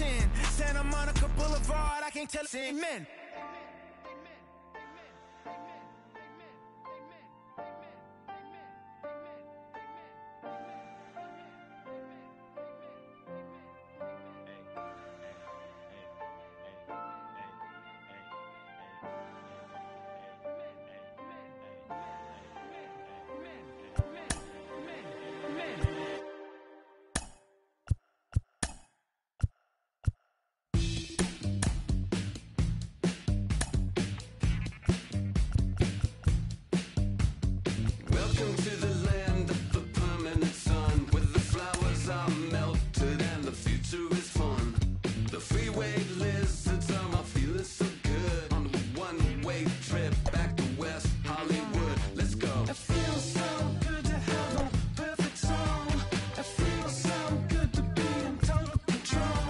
chin. Santa Monica Boulevard, I can't tell it. Amen. Welcome to the land of the permanent sun, where the flowers are melted and the future is fun. The freeway lizards are my feeling so good on a one-way trip back to West Hollywood. Let's go. It feels so good to have a perfect song. It feels so good to be in total control.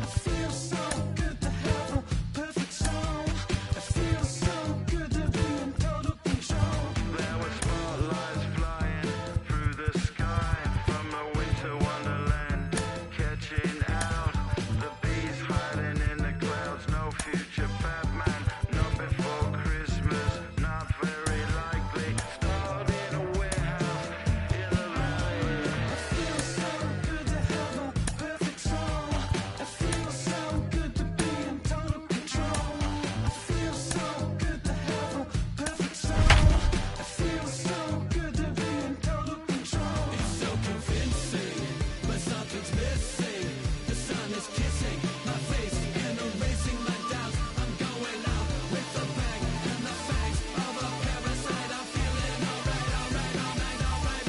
It feels so good to have a perfect song. It feels so good to be in total control. There was spotlights flying through the sky from a winter wonderland, catching out the bees hiding in the clouds. No future Batman, not before Christmas, not very likely. Starred in a warehouse in a valley. It feels so good to have a perfect song. It feels so good to be in total control. It feels so good to have a perfect song. It feels so good to be in total control. It's so convincing, but something's missing. The sun is kissing my face and erasing my doubts. I'm going out with a bang and the fangs of a parasite. I'm feeling alright.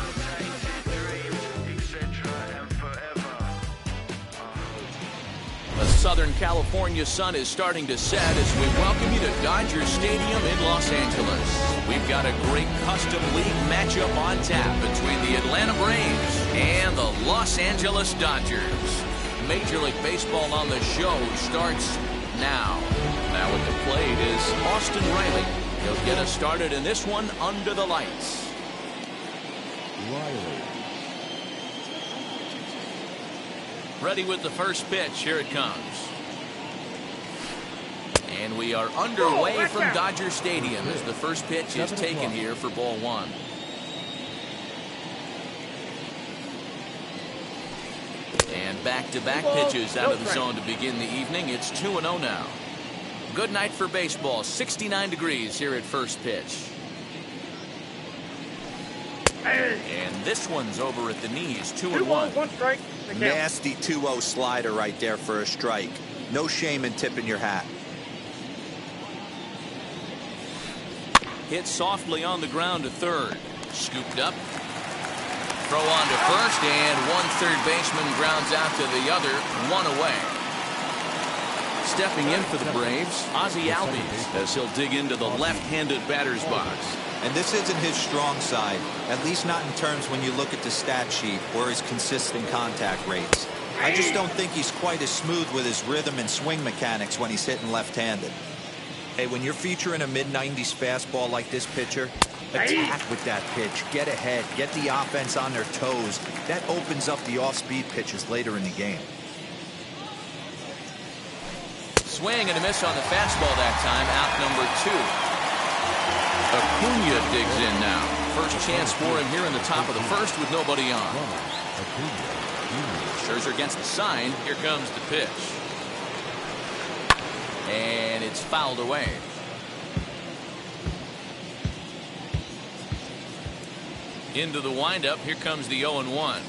Untainted dreams, etc. and forever. The Southern California sun is starting to set as we welcome you to Dodger Stadium in Los Angeles. We've got a great custom league matchup on tap between the Atlanta Braves and the Los Angeles Dodgers. Major League Baseball on the show starts now. Now at the plate is Austin Riley. He'll get us started in this one under the lights. Ready with the first pitch. Here it comes. And we are underway from Dodger Stadium as the first pitch is taken here for ball one. And back-to-back pitches out of the zone to begin the evening. It's 2-0 now. Good night for baseball. 69 degrees here at first pitch. And this one's over at the knees. 2-1. 1 strike. Nasty 2-0 slider right there for a strike. No shame in tipping your hat. Hit softly on the ground to third. Scooped up. Throw on to first, and one third baseman grounds out to the other. One away. Stepping in for the Braves, Ozzie Albies, as he'll dig into the left-handed batter's box. And this isn't his strong side, at least not in terms when you look at the stat sheet or his consistent contact rates. I just don't think he's quite as smooth with his rhythm and swing mechanics when he's hitting left-handed. Hey, when you're featuring a mid-90s fastball like this pitcher, attack with that pitch, get ahead, get the offense on their toes. That opens up the off-speed pitches later in the game. Swing and a miss on the fastball that time. Out number 2. Acuna digs in now. First chance for him here in the top of the first with nobody on. Scherzer against the sign. Here comes the pitch. And it's fouled away. Into the windup. Here comes the 0-1.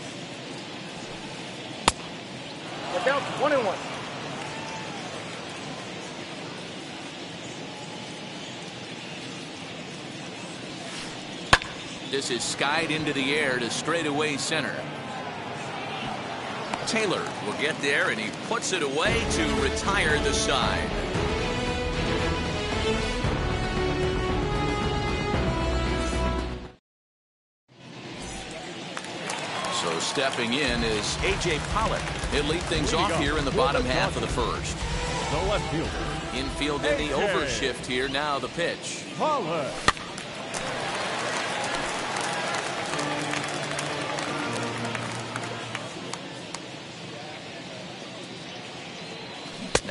Look out, 1-1. This is skied into the air to straightaway center. Taylor will get there, and he puts it away to retire the side. So stepping in is A.J. Pollock. He'll lead things off here in the bottom half of the first. The left fielder. Infield in the overshift here. Now the pitch. Pollock.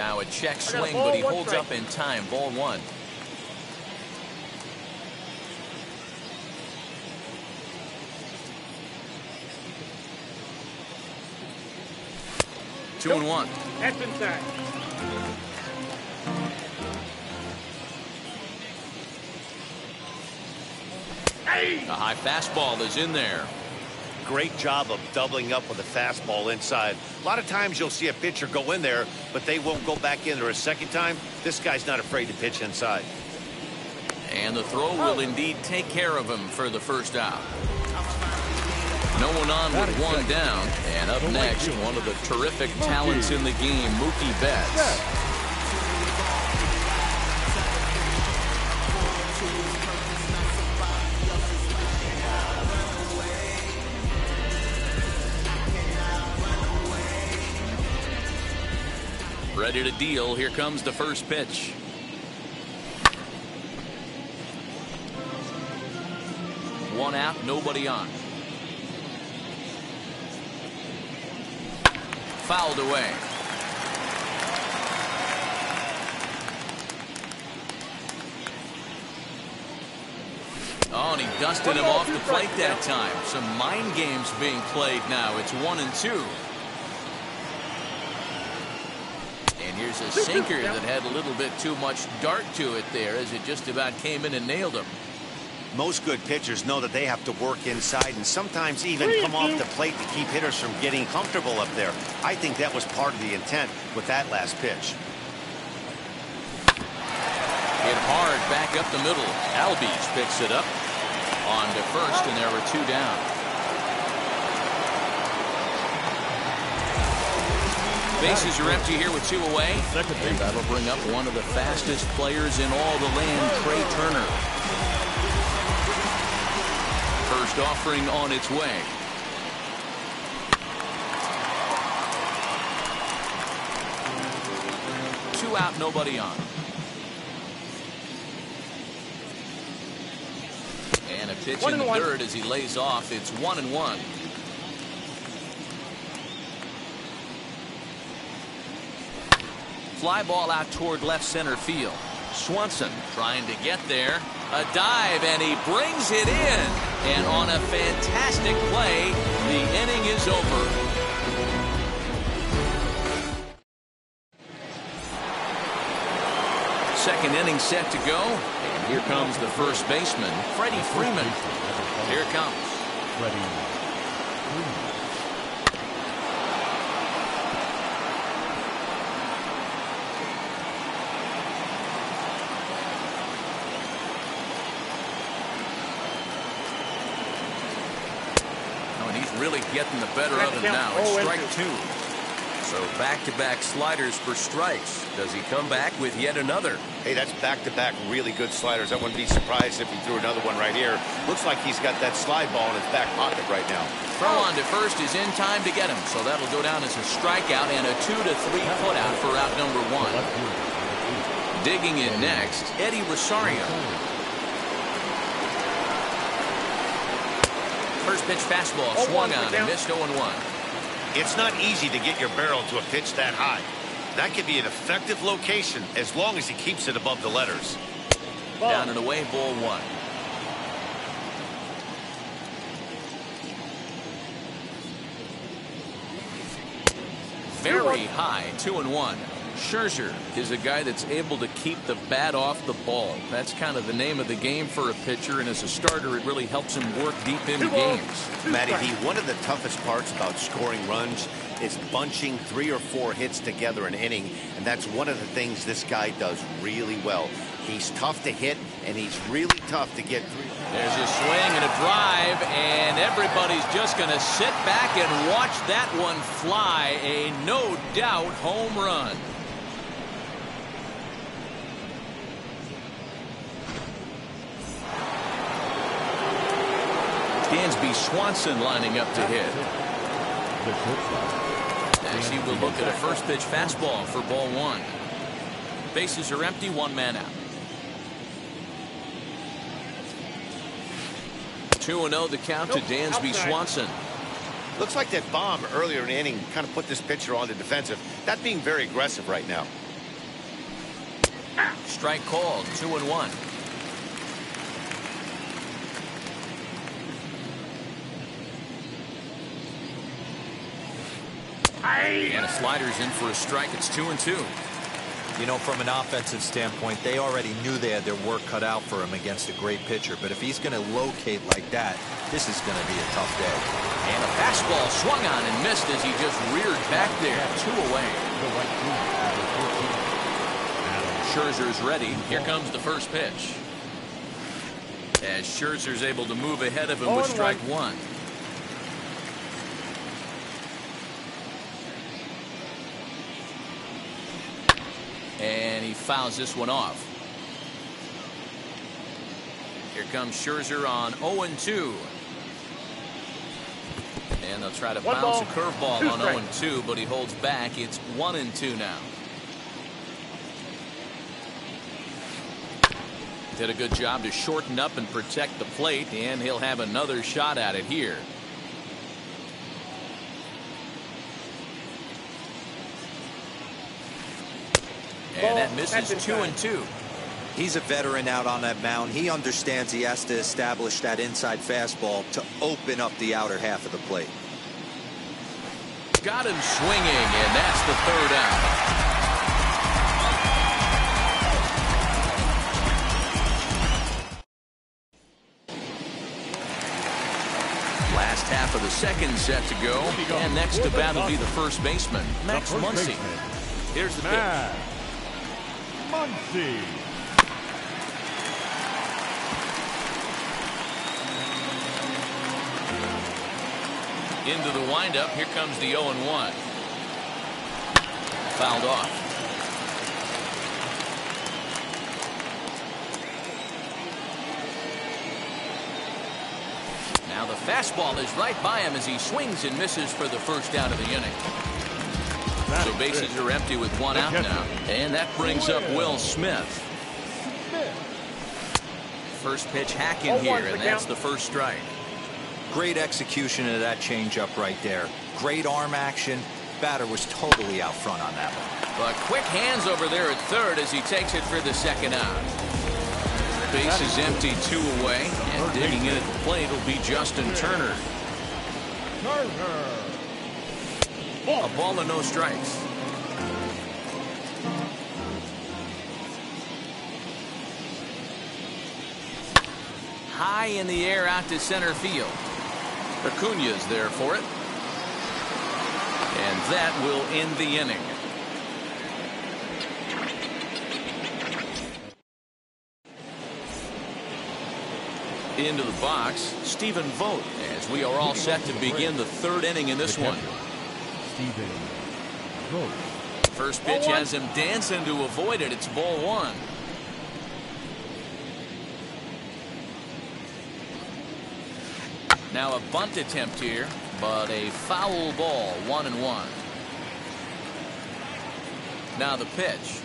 Now a check swing, but he holds up in time. Ball one. Two and one. That's inside. A high fastball is in there. Great job of doubling up with a fastball inside. A lot of times you'll see a pitcher go in there, but they won't go back in there a second time. This guy's not afraid to pitch inside. And the throw will indeed take care of him for the first out. No one on with one down. And up next, one of the terrific talents in the game, Mookie Betts. Ready to deal. Here comes the first pitch. One out, nobody on. Fouled away. Oh, and he dusted him off the plate that time. Some mind games being played now. It's 1-2. And here's a sinker that had a little bit too much dart to it there as it just about came in and nailed him. Most good pitchers know that they have to work inside and sometimes even come off the plate to keep hitters from getting comfortable up there. I think that was part of the intent with that last pitch. Hit hard back up the middle. Albies picks it up on to first, and there were two down. Bases are empty here with two away. And that'll bring up one of the fastest players in all the land, Trey Turner. First offering on its way. Two out, nobody on. And a pitch in the third as he lays off. It's 1-1. Fly ball out toward left center field. Swanson trying to get there. A dive, and he brings it in. And on a fantastic play, the inning is over. Second inning set to go. And here comes the first baseman, Freddie Freeman. Here it comes. Freddie Freeman. Really getting the better of him now. It's strike two. So back-to-back sliders for strikes. Does he come back with yet another? Hey, that's back-to-back really good sliders. I wouldn't be surprised if he threw another one right here. Looks like he's got that slide ball in his back pocket right now. Throw on to first is in time to get him. So that'll go down as a strikeout and a 2-3 putout for out number one. Digging in next, Eddie Rosario. First pitch fastball swung on and missed 0-1. It's not easy to get your barrel to a pitch that high. That could be an effective location as long as he keeps it above the letters. Down and away, ball one. Very high, 2-1. Scherzer is a guy that's able to keep the bat off the ball. That's kind of the name of the game for a pitcher, and as a starter, it really helps him work deep into games. Matty B, one of the toughest parts about scoring runs is bunching 3 or 4 hits together an inning, and that's one of the things this guy does really well. He's tough to hit, and he's really tough to get through. There's a swing and a drive, and everybody's just going to sit back and watch that one fly. A no-doubt home run. Dansby Swanson lining up to hit. As he will look at a first pitch fastball for ball one. Bases are empty, one man out. 2-0 the count to Dansby Swanson. Looks like that bomb earlier in the inning kind of put this pitcher on the defensive. Not being very aggressive right now. Strike called, 2-1. And a slider's in for a strike. It's 2-2. You know, from an offensive standpoint, they already knew they had their work cut out for him against a great pitcher. But if he's going to locate like that, this is going to be a tough day. And a fastball swung on and missed as he just reared back there. 2 away. Scherzer's ready. Here comes the first pitch. As Scherzer's able to move ahead of him with strike 1. And he fouls this one off. Here comes Scherzer on 0-2. And they'll try to bounce a curveball on 0-2, but he holds back. It's 1-2 now. Did a good job to shorten up and protect the plate, and he'll have another shot at it here. And that misses 2-2. He's a veteran out on that mound. He understands he has to establish that inside fastball to open up the outer half of the plate. Got him swinging, and that's the 3rd out. Last half of the 2nd set to go, and next to bat will be the first baseman, Max Muncy. Here's the pitch. Muncy. Into the windup. Here comes the 0-1. Fouled off. Now the fastball is right by him as he swings and misses for the first out of the inning. So bases are empty with 1 out now. And that brings up Will Smith. First pitch hacking here, and that's the first strike. Great execution of that changeup right there. Great arm action. Batter was totally out front on that one. But quick hands over there at third as he takes it for the 2nd out. Base is empty, 2 away, and digging in at the plate will be Justin Turner. A ball and no strikes. High in the air out to center field. Acuña's there for it. And that will end the inning. Into the box, Stephen Vogt, as we are all set to begin the 3rd inning in this one. Stephen Vogt. First pitch has him dancing to avoid it. It's ball 1. Now a bunt attempt here, but a foul ball, 1-1. Now the pitch.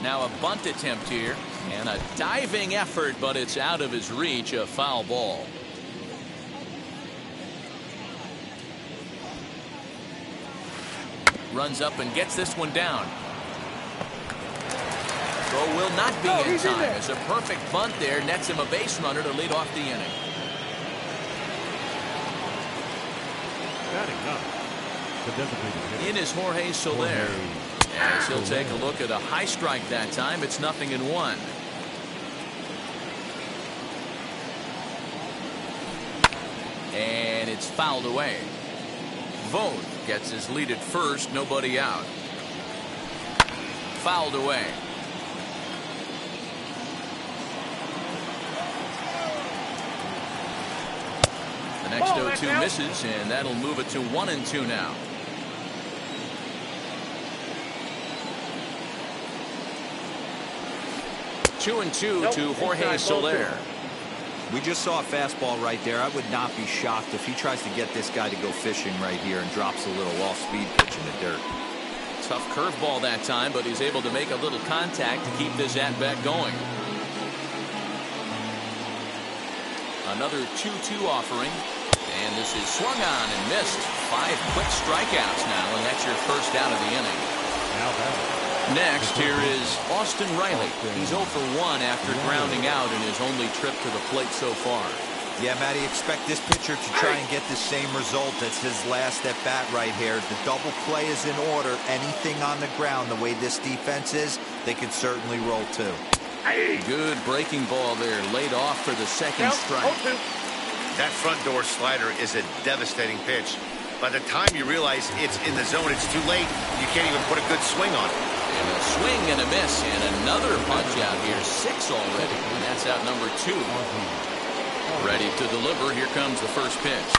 Now a bunt attempt here, and a diving effort, but it's out of his reach, a foul ball. Runs up and gets this one down. Throw will not be in time. It's a perfect bunt there. Nets him a base runner to lead off the inning. In is Jorge Soler. As he'll take a look at a high strike that time. It's 0-1. And it's fouled away. Vogt gets his lead at first. Nobody out. Fouled away. The next 0-2 misses, and that'll move it to 1-2 now. Two and two to Jorge Soler. We just saw a fastball right there. I would not be shocked if he tries to get this guy to go fishing right here and drops a little off-speed pitch in the dirt. Tough curveball that time, but he's able to make a little contact to keep this at-bat going. Another 2-2 offering, and this is swung on and missed. 5 quick strikeouts now, and that's your first out of the inning. Now that Next, here is Austin Riley. He's 0 for 1 after grounding out in his only trip to the plate so far. Yeah, Matty, expect this pitcher to try and get the same result as his last at bat right here. The double play is in order. Anything on the ground, the way this defense is, they could certainly roll too. Good breaking ball there, laid off for the second strike. That front door slider is a devastating pitch. By the time you realize it's in the zone, it's too late. You can't even put a good swing on it. And a swing and a miss, and another punch out here. 6 already, and that's out number 2. Ready to deliver. Here comes the first pitch.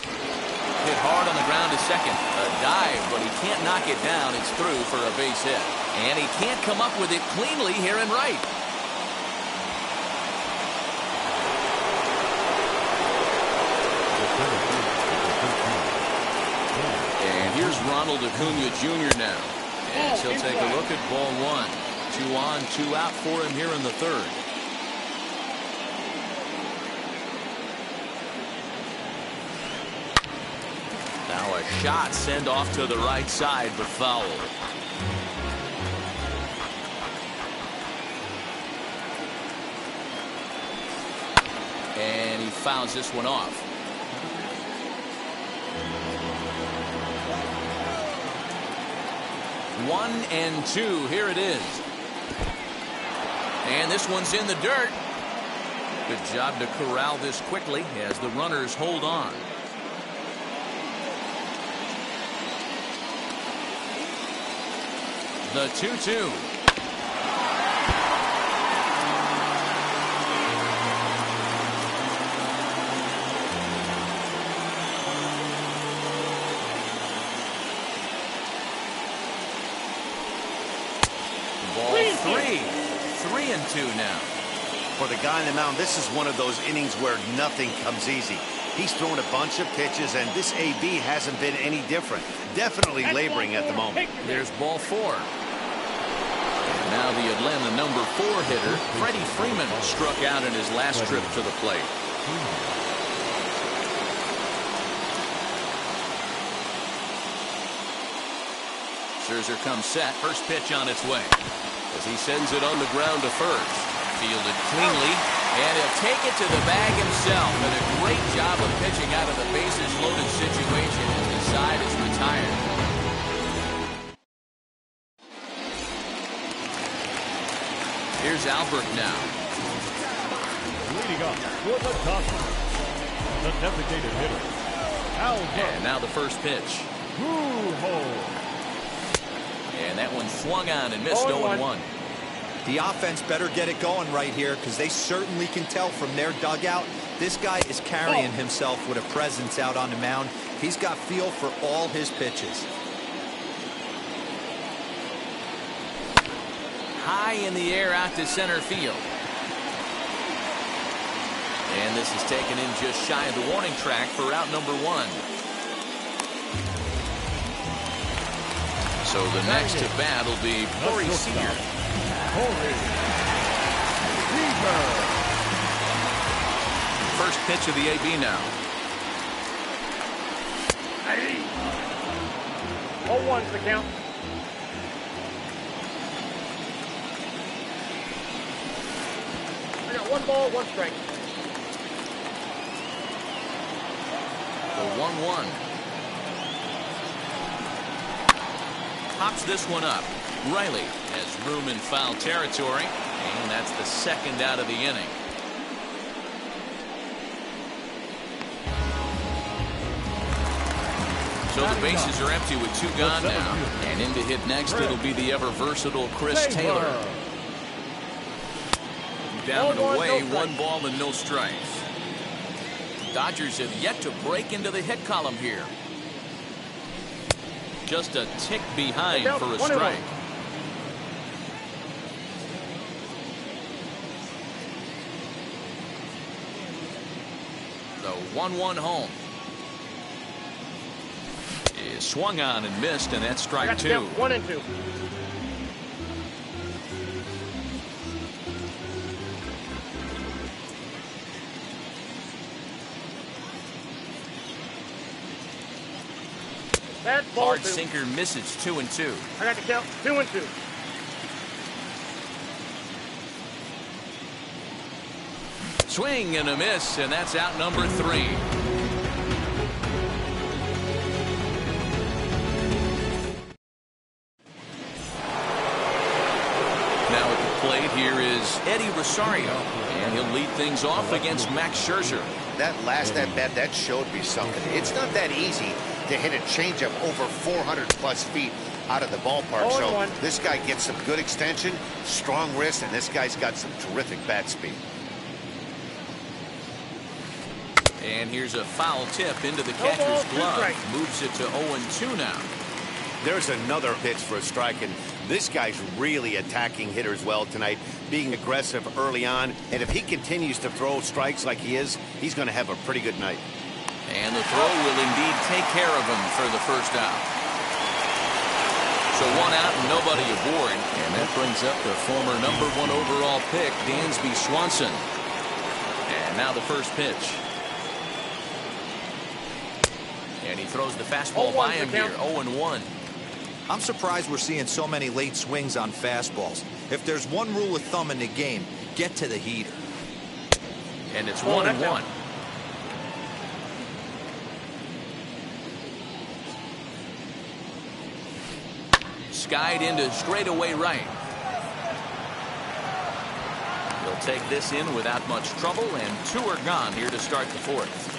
Hit hard on the ground to second. A dive, but he can't knock it down. It's through for a base hit. And he can't come up with it cleanly here in right. And here's Ronald Acuna Jr. now. And he'll take a look at ball 1. 2 on, 2 out for him here in the third. Now a shot sent off to the right side, but foul. And he fouls this one off. One and 2. Here it is. And this one's in the dirt. Good job to corral this quickly as the runners hold on. The 2-2. Ball 3. 3 and 2 now. For the guy on the mound, this is one of those innings where nothing comes easy. He's thrown a bunch of pitches, and this AB hasn't been any different. Definitely laboring at the moment. There's ball 4. And now the Atlanta number 4 hitter, Freddie Freeman, struck out in his last trip to the plate. Scherzer comes set. First pitch on its way. As he sends it on the ground to first. Fielded cleanly. And he'll take it to the bag himself. And a great job of pitching out of the bases loaded situation as the side is retired. Here's Albert now. Leading up for the Dodgers, the designated hitter, Albert. And now the first pitch. And that one swung on and missed 0-1. The offense better get it going right here because they certainly can tell from their dugout this guy is carrying himself with a presence out on the mound. He's got feel for all his pitches. High in the air out to center field. And this is taken in just shy of the warning track for out number 1. So the next to bat will be Corey Seager. First pitch of the AB now. 0-1's the count. I got 1 ball, 1 strike. The 1-1. Pops this one up. Riley has room in foul territory, and that's the second out of the inning. So the bases are empty with 2 gone now. And in to hit next, it'll be the ever-versatile Chris Taylor. Down and away, 1 ball and no strikes. Dodgers have yet to break into the hit column here. Just a tick behind for a strike. The 1-1 home. Is swung on and missed, and that's strike 2. 1 and 2. Hard sinker misses 2 and 2. I got the count. 2 and 2. Swing and a miss, and that's out number 3. Now at the plate here is Eddie Rosario, and he'll lead things off against Max Scherzer. That last at-bat, that showed me something. It's not that easy to hit a changeup over 400-plus feet out of the ballpark. So this guy gets some good extension, strong wrist, and this guy's got some terrific bat speed. And here's a foul tip into the catcher's glove. Moves it to 0-2 now. There's another pitch for a strike, and this guy's really attacking hitters well tonight, being aggressive early on. And if he continues to throw strikes like he is, he's going to have a pretty good night. And the throw will indeed take care of him for the first out. So 1 out and nobody aboard. And that brings up the former #1 overall pick, Dansby Swanson. And now the first pitch. And he throws the fastball by him here, 0-1. I'm surprised we're seeing so many late swings on fastballs. If there's one rule of thumb in the game, get to the heater. And it's 1-1. Skied into straightaway right. He'll take this in without much trouble, and 2 are gone here to start the 4th.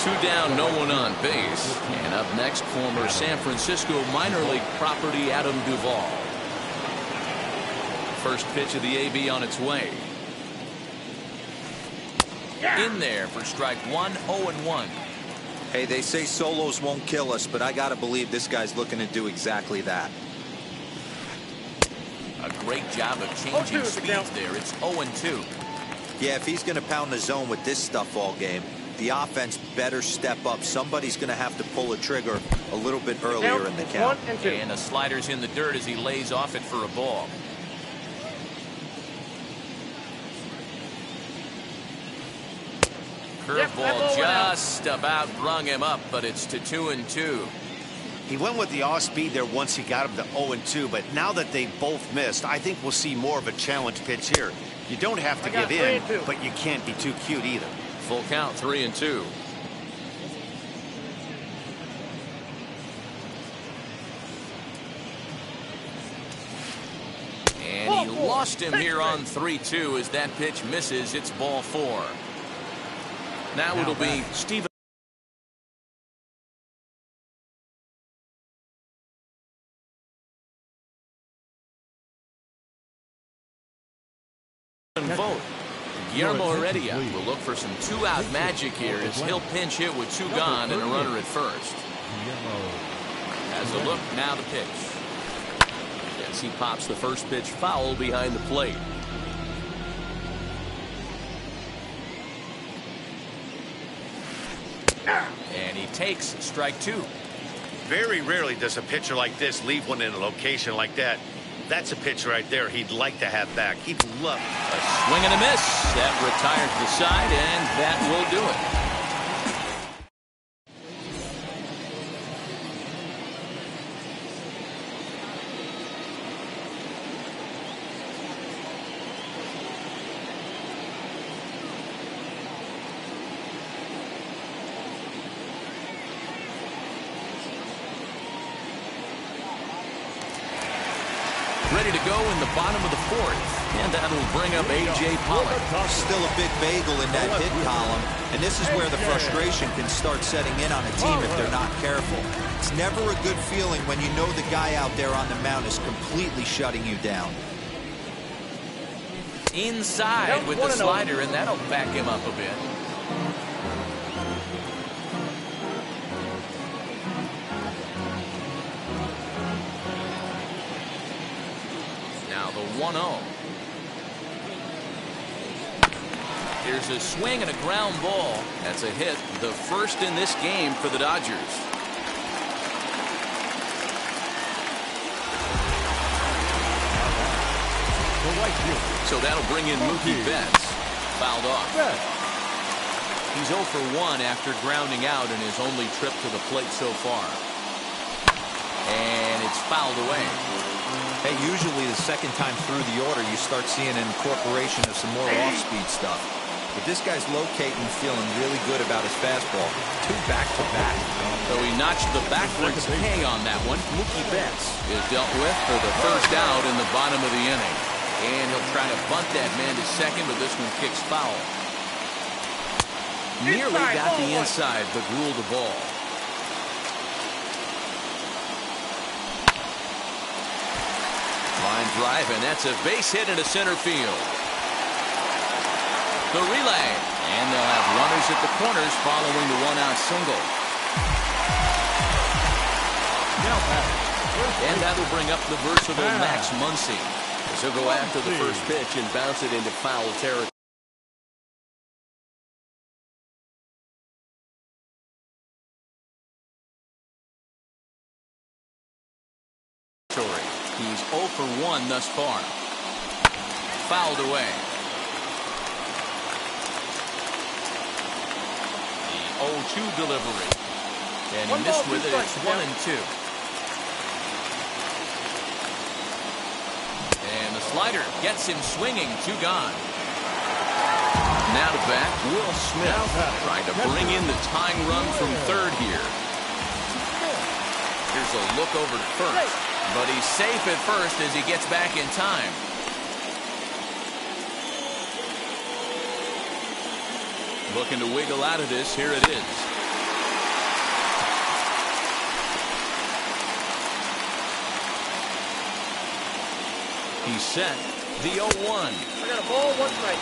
2 down, no one on base. And up next, former San Francisco minor league property Adam Duvall. First pitch of the AB on its way. In there for strike 1, 0-1. Hey, they say solos won't kill us, but I gotta believe this guy's looking to do exactly that. A great job of changing speeds there. It's 0-2. Yeah, if he's gonna pound the zone with this stuff all game, the offense better step up. Somebody's going to have to pull a trigger a little bit earlier in the count. And the slider's in the dirt as he lays off it for a ball. Curveball just about brung him up, but it's to 2-2. He went with the off speed there once he got him to 0-2, but now that they both missed, I think we'll see more of a challenge pitch here. You don't have to give in, but you can't be too cute either. Full count, 3-2. And he lost him here on 3-2 as that pitch misses. It's ball 4. Now it'll be Steven Vogt. Guillermo Heredia will look for some 2-out magic here as he'll pinch hit with 2 gone and a runner at first. As a look, now the pitch. As he pops the first pitch foul behind the plate. And he takes strike 2. Very rarely does a pitcher like this leave one in a location like that. That's a pitch right there he'd like to have back. He'd love a swing and a miss. That retires the side, and that will do it. Ready to go in the bottom of the 4th, and that'll bring up A.J. Pollock. Still a big bagel in that hit column, and this is where the frustration can start setting in on a team if they're not careful. It's never a good feeling when you know the guy out there on the mound is completely shutting you down. Inside with the slider, and that'll back him up a bit. The 1-0. Here's a swing and a ground ball. That's a hit, the first in this game for the Dodgers. So that'll bring in Mookie Betts. Fouled off. He's 0 for 1 after grounding out in his only trip to the plate so far. And it's fouled away. Hey, usually the second time through the order, you start seeing an incorporation of some more off-speed stuff. But this guy's locating, feeling really good about his fastball. 2 back-to-back. So he notched the backwards K on that one. Mookie Betts is dealt with for the first out in the bottom of the inning. And he'll try to bunt that man to second, but this one kicks foul. Nearly got the inside, but ruled the ball. Line drive, and that's a base hit into center field. The relay, and they'll have runners at the corners following the 1-out single. And that'll bring up the versatile Max Muncy. So he'll go after the first pitch and bounce it into foul territory. He's 0 for 1 thus far. Fouled away. The 0-2 delivery. And he missed with it. It's 1-2. And the slider gets him swinging. 2 gone. Now to bat, Will Smith. Trying to bring in the tying run from third here. Here's a look over to first. But he's safe at first as he gets back in time. Looking to wiggle out of this. Here it is. He's set. The 0-1. I got a ball, 1 strike.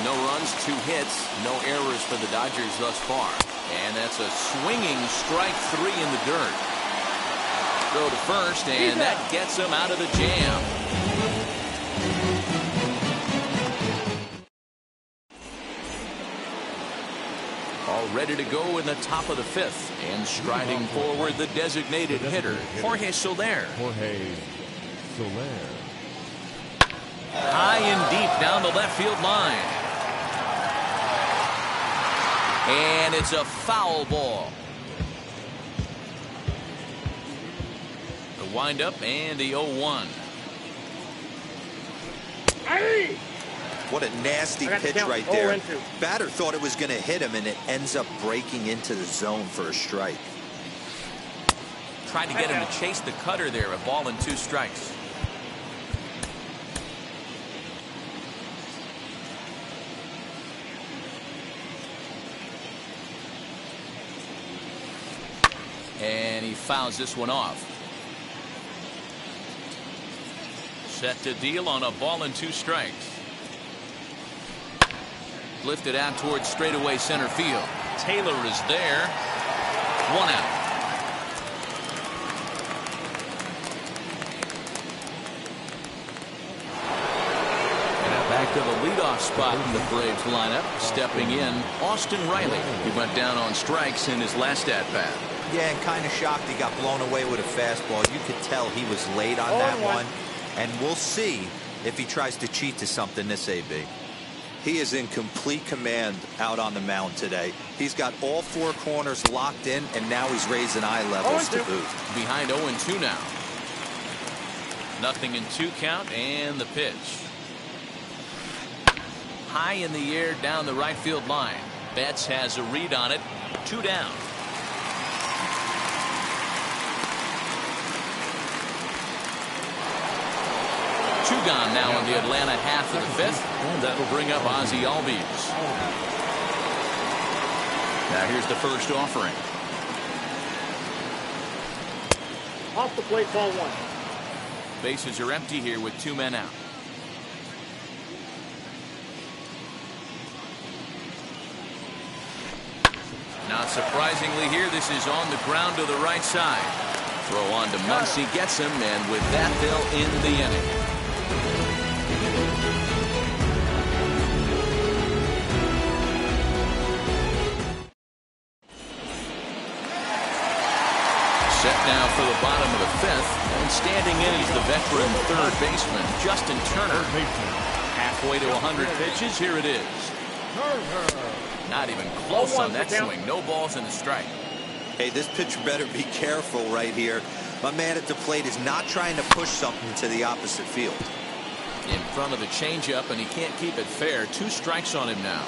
No runs, 2 hits, no errors for the Dodgers thus far. And that's a swinging strike 3 in the dirt. Throw to first, and that gets him out of the jam. All ready to go in the top of the 5th. And striding forward, the designated hitter, Jorge Soler. High and deep down the left field line. And it's a foul ball. The windup and the 0-1. What a nasty pitch right there. Batter thought it was going to hit him, and it ends up breaking into the zone for a strike. Tried to get him to chase the cutter there. A ball and 2 strikes. And he fouls this one off. Set to deal on a ball and 2 strikes. Lifted out towards straightaway center field. Taylor is there. 1 out. And now back to the leadoff spot in the Braves lineup. Stepping in, Austin Riley. He went down on strikes in his last at-bat. Yeah, and kind of shocked he got blown away with a fastball. You could tell he was late on that one. And we'll see if he tries to cheat to something this AB. He is in complete command out on the mound today. He's got all 4 corners locked in, and now he's raising eye levels to boot. Behind 0-2 now. Nothing in 2 count, and the pitch. High in the air down the right field line. Betts has a read on it. 2 down. Gone now in the Atlanta half of the 5th. And that will bring up Ozzie Albies. Now here's the first offering. Off the plate, ball 1. Bases are empty here with 2 men out. Not surprisingly here, this is on the ground to the right side. Throw on to Muncy, gets him, and with that they'll end the inning. for the bottom of the fifth, and standing in is the veteran third baseman, Justin Turner. Halfway to 100 pitches, here it is. Not even close on that swing. No balls and a strike. Hey, this pitcher better be careful right here. My man at the plate is not trying to push something to the opposite field. In front of the changeup, and he can't keep it fair. 2 strikes on him now.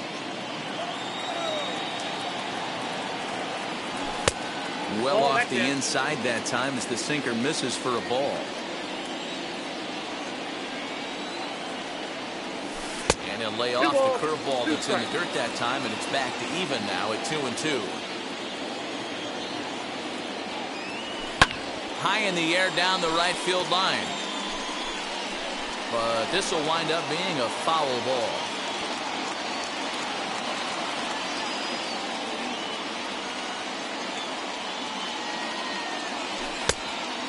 Well off the inside that time as the sinker misses for a ball. And he'll lay off the curveball that's in the dirt that time, and it's back to even now at 2-2. High in the air down the right field line. But this will wind up being a foul ball.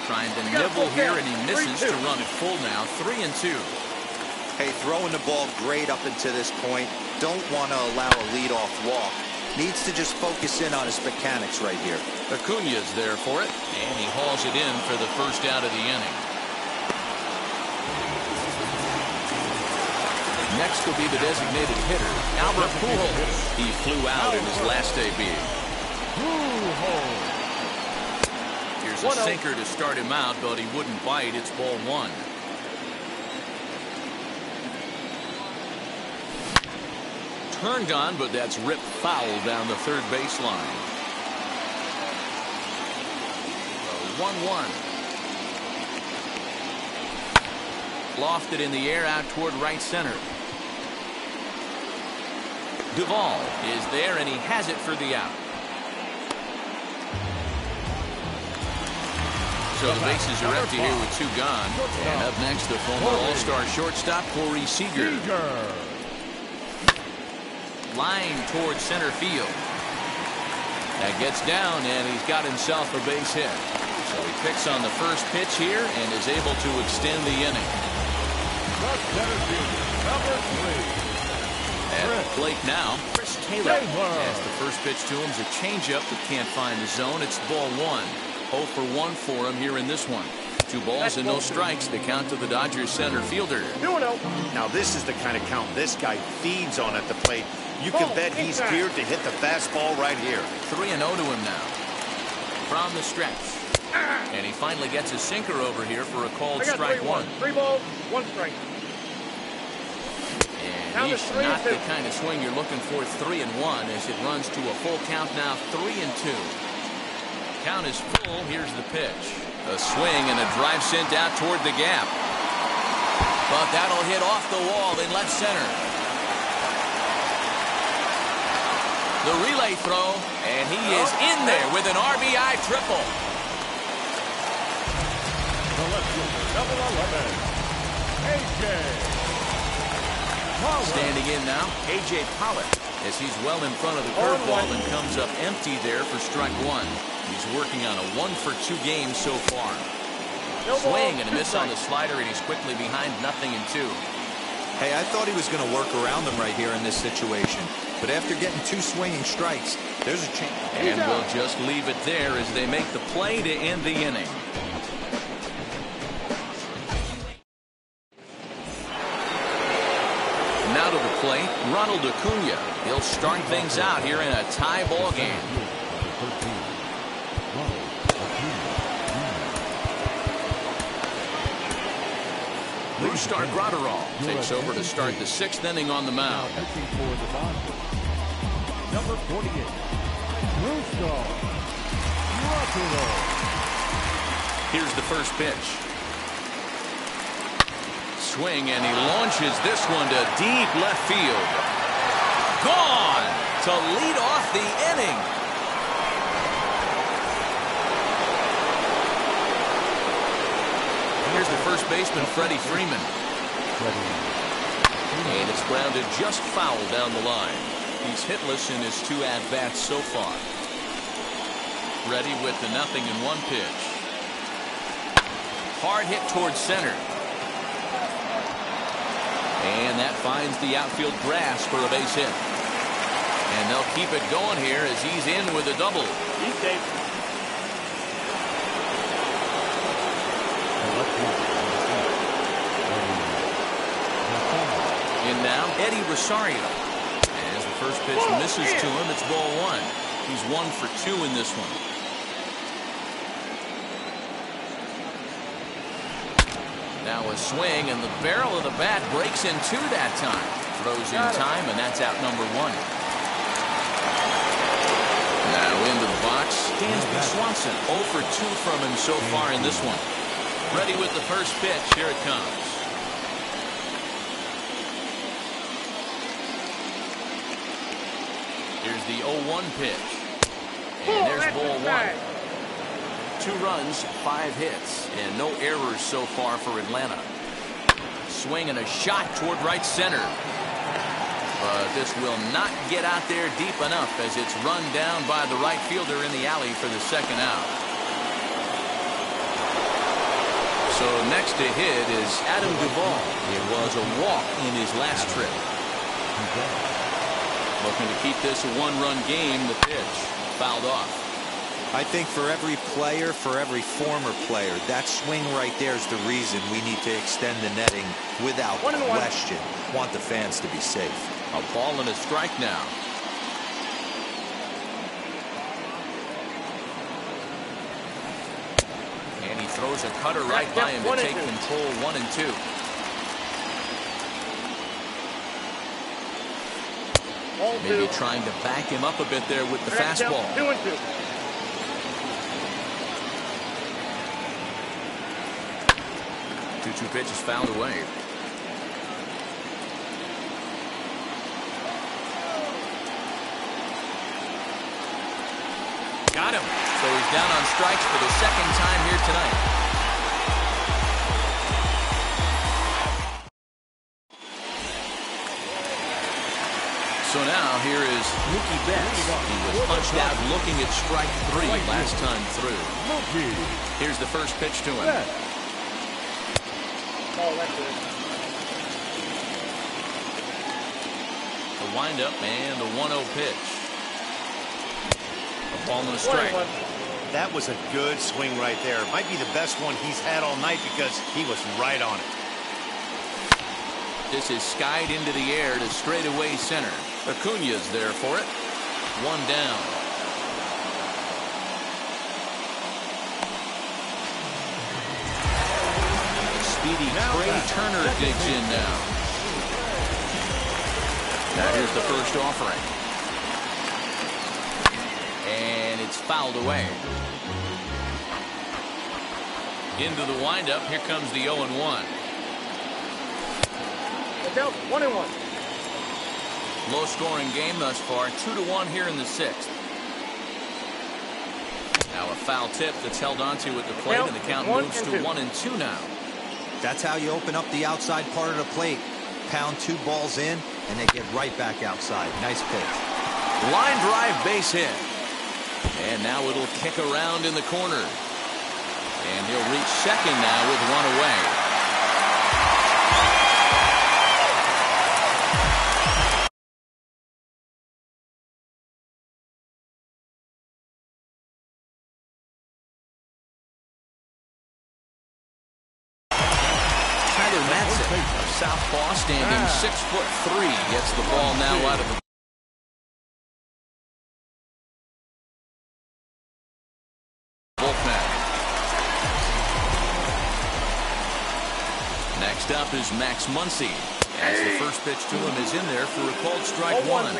Trying to nibble here, and he misses to run it full now. 3-2. Hey, throwing the ball great up into this point. Don't want to allow a leadoff walk. Needs to just focus in on his mechanics right here. Acuña's there for it, and he hauls it in for the first out of the inning. Next will be the designated hitter, Albert Pujols. He flew out in his last AB. Here's a sinker to start him out, but he wouldn't bite. It's ball 1. Turned on, but that's ripped foul down the third baseline. 1-1. Lofted in the air out toward right center. Duvall is there, and he has it for the out. So the bases are empty here with 2 gone. And up next, the former All-Star shortstop, Corey Seager. Line towards center field. That gets down, and he's got himself a base hit. So he picks on the first pitch here and is able to extend the inning. At the plate now, Chris Taylor. As the first pitch to him is a changeup that can't find the zone. It's ball 1. 0 for 1 for him here in this one. 2 balls and no strikes. The count to the Dodgers center fielder. Now this is the kind of count this guy feeds on at the plate. You can bet he's geared to hit the fastball right here. 3-0 to him now. From the stretch. And he finally gets a sinker over here for a called strike 1. 3 balls, 1 strike. And he's not the kind of swing you're looking for. 3-1 as it runs to a full count now. 3-2. Count is full. Here's the pitch. A swing and a drive sent out toward the gap. But that'll hit off the wall in left center. The relay throw, and he is in there with an RBI triple. The left fielder, number 11, A.J. Standing in now, A.J. Pollock, as he's well in front of the curveball and comes up empty there for strike 1. He's working on a 1 for 2 game so far. Swing and a miss on the slider, and he's quickly behind 0-2. Hey, I thought he was going to work around him right here in this situation. But after getting 2 swinging strikes, there's a chance. And we'll just leave it there as they make the play to end the inning. Now to the plate, Ronald Acuña. He'll start things out here in a tie ball game. Brusdar Graterol takes over to start the 6th inning on the mound. Number 48, Brusdar Graterol. Here's the first pitch. Swing, and he launches this one to deep left field. Gone to lead off the inning. Here's the first baseman, Freddie Freeman. And it's grounded just foul down the line. He's hitless in his 2 at-bats so far. Ready with the 0-1 pitch. Hard hit towards center. And that finds the outfield grass for a base hit. And they'll keep it going here as he's in with a double. In now, Eddie Rosario. As the first pitch misses to him, it's ball one. He's 1 for 2 in this one. Now a swing, and the barrel of the bat breaks in two that time. Throws in time, and that's out number 1. Now into the box, Dansby Swanson. 0 for 2 from him so far in this one. Ready with the first pitch. Here it comes. Here's the 0-1 pitch. And there's ball 1. 2 runs, 5 hits, and no errors so far for Atlanta. Swing and a shot toward right center. But this will not get out there deep enough as it's run down by the right fielder in the alley for the second out. So next to hit is Adam Duvall. It was a walk in his last trip. Looking to keep this a 1-run game. The pitch fouled off. I think for every player, for every former player, that swing right there is the reason we need to extend the netting without question. Want the fans to be safe. A ball and a strike now. And he throws a cutter right by him to take control 1 and 2. Maybe trying to back him up a bit there with the fastball. 2 and 2. 2-2 pitch is fouled away. Got him. So he's down on strikes for the second time here tonight. So now here is Mookie Betts. He was punched out looking at strike 3 last time through. Here's the first pitch to him. The windup and the 1-0 pitch. A ball and a strike. That was a good swing right there. Might be the best one he's had all night because he was right on it. This is skied into the air to straightaway center. Acuña's there for it. 1 down. Speedy Trey Turner digs in now. Now here's the first offering. And it's fouled away. Into the windup. Here comes the 0-1. 1-1. Low scoring game thus far. 2-1 here in the 6th. Now a foul tip that's held onto at the plate, and the count moves to 1-2 now. That's how you open up the outside part of the plate. Pound 2 balls in, and they get right back outside. Nice pitch. Line drive base hit. And now it'll kick around in the corner. And he'll reach second now with 1 away. Southpaw standing 6'3", gets the ball now out of the bullpen. Next up is Max Muncy. As the first pitch to him is in there for a called strike 1.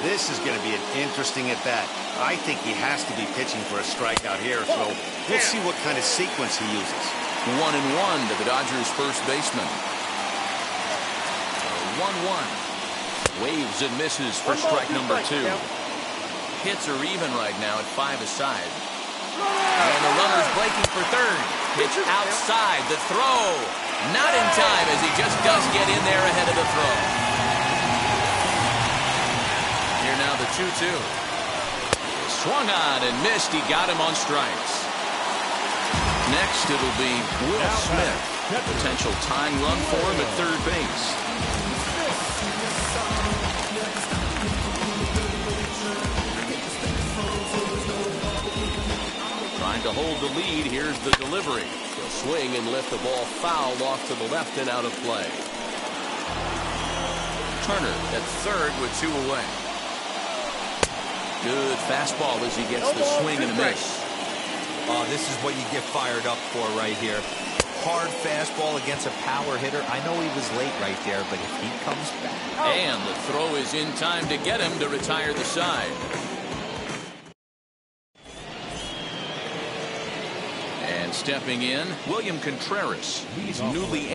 This is going to be an interesting at bat. I think he has to be pitching for a strikeout here, so we'll see what kind of sequence he uses. 1-1 to the Dodgers' first baseman. 1-1. Waves and misses for strike number 2. Hits are even right now at 5 aside. And the runner's breaking for third. Pitch outside. The throw. Not in time as he just does get in there ahead of the throw. Here now the 2-2. Swung on and missed. He got him on strikes. Next it'll be Will Smith. Potential tying run for him at third base. Trying to hold the lead. Here's the delivery. He'll swing and lift the ball foul off to the left and out of play. Turner at third with 2 away. Good fastball as he gets the swing and a miss. Oh, this is what you get fired up for right here. Hard fastball against a power hitter. I know he was late right there, but if he comes back. And the throw is in time to get him to retire the side. And stepping in, William Contreras. He's newly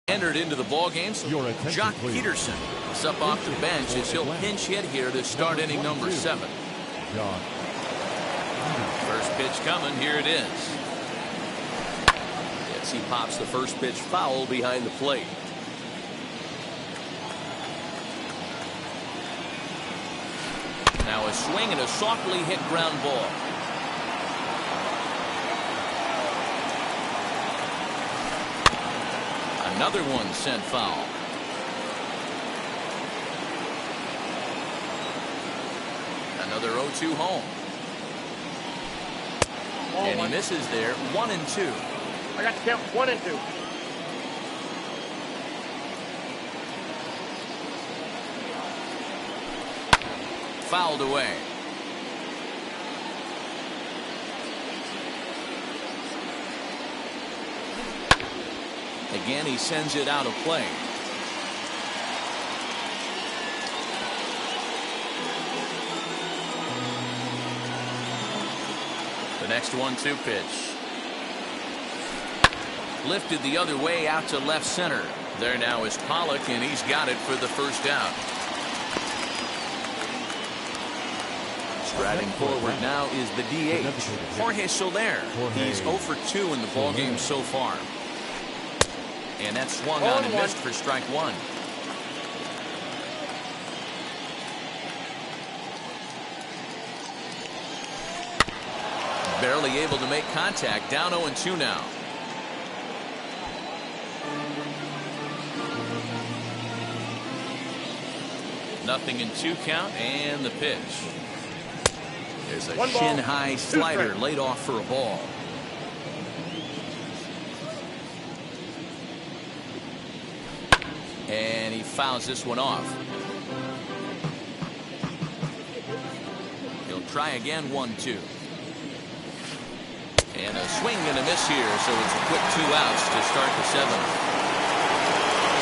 entered into the ball games. Jock Peterson is up off the bench as he'll pinch hit here to start inning number 7. First pitch coming. Here it is. Yes, he pops the first pitch foul behind the plate. Now a swing and a softly hit ground ball. Another one sent foul. Another 0-2 home. And he misses there. 1-2. I got to count 1 and 2. Fouled away. Again, he sends it out of play. The next 1-2 pitch. Lifted the other way out to left center. There now is Pollock, and he's got it for the first out. Striding forward now is the DH, Jorge Soler. He's 0 for 2 in the ballgame so far. And that swung on and missed for strike 1. Barely able to make contact. Down 0-2 now. Nothing in 2 count, and the pitch. There's a shin-high slider laid off for a ball. And he fouls this one off. He'll try again. 1-2. And a swing and a miss here, so it's a quick 2 outs to start the 7th.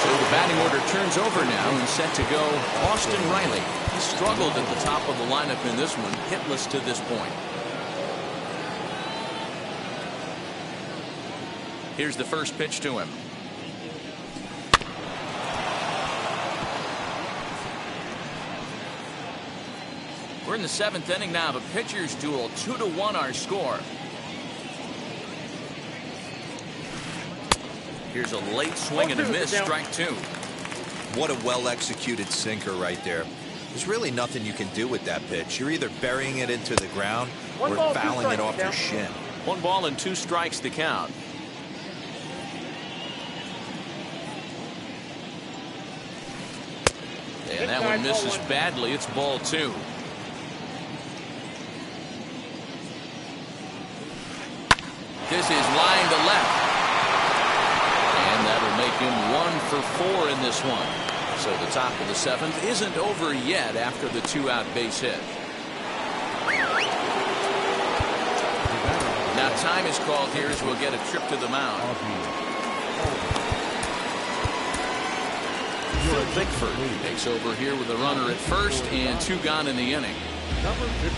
So the batting order turns over now and set to go Austin Riley. He struggled at the top of the lineup in this one, hitless to this point. Here's the first pitch to him. We're in the 7th inning now. The pitchers duel. 2-1 our score. Here's a late swing and a miss. Strike 2. What a well-executed sinker right there. There's really nothing you can do with that pitch. You're either burying it into the ground or fouling it off your shin. 1 ball and 2 strikes to count. And that one misses badly. It's ball 2. This is line to left. And that'll make him 1 for 4 in this one. So the top of the 7th isn't over yet after the 2-out base hit. Now time is called here as we'll get a trip to the mound. Phil Bickford takes over here with a runner at first and 2 gone in the inning. Number 52.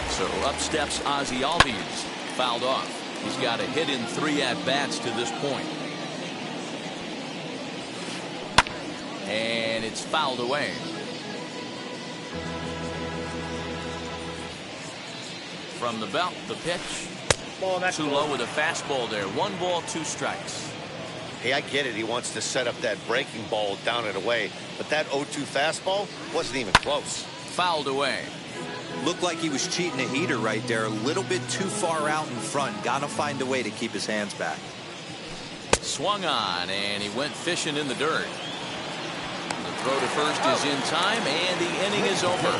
So up steps Ozzie Albies. Fouled off. He's got a hit in 3 at-bats to this point. And it's fouled away. From the belt, the pitch. Too low with a fastball there. 1 ball, 2 strikes. Hey, I get it. He wants to set up that breaking ball down and away. But that 0-2 fastball wasn't even close. Fouled away. Looked like he was cheating a heater right there. A little bit too far out in front. Got to find a way to keep his hands back. Swung on, and he went fishing in the dirt. The throw to first is in time, and the inning is over.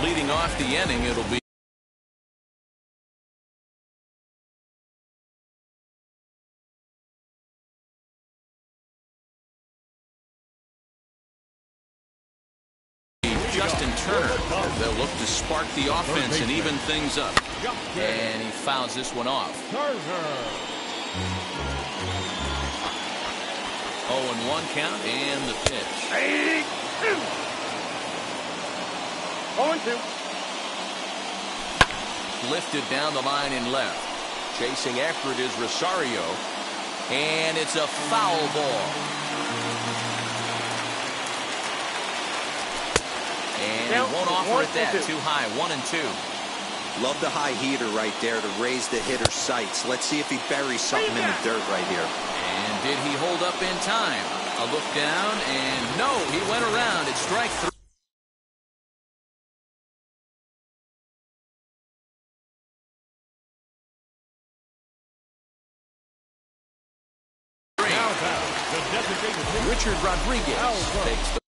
leading off the inning, it'll be Justin Turner. They'll look to spark the offense and even things up. And he fouls this one off. 0-1 count and the pitch. 0-2. Lifted down the line in left. Chasing after it is Rosario. And it's a foul ball. And he won't offer it that. Too high. 1-2. Love the high heater right there to raise the hitter's sights. Let's see if he buries something in the dirt right here. And did he hold up in time? A look down, and no, he went around. It's strike 3. Richard Rodriguez takes the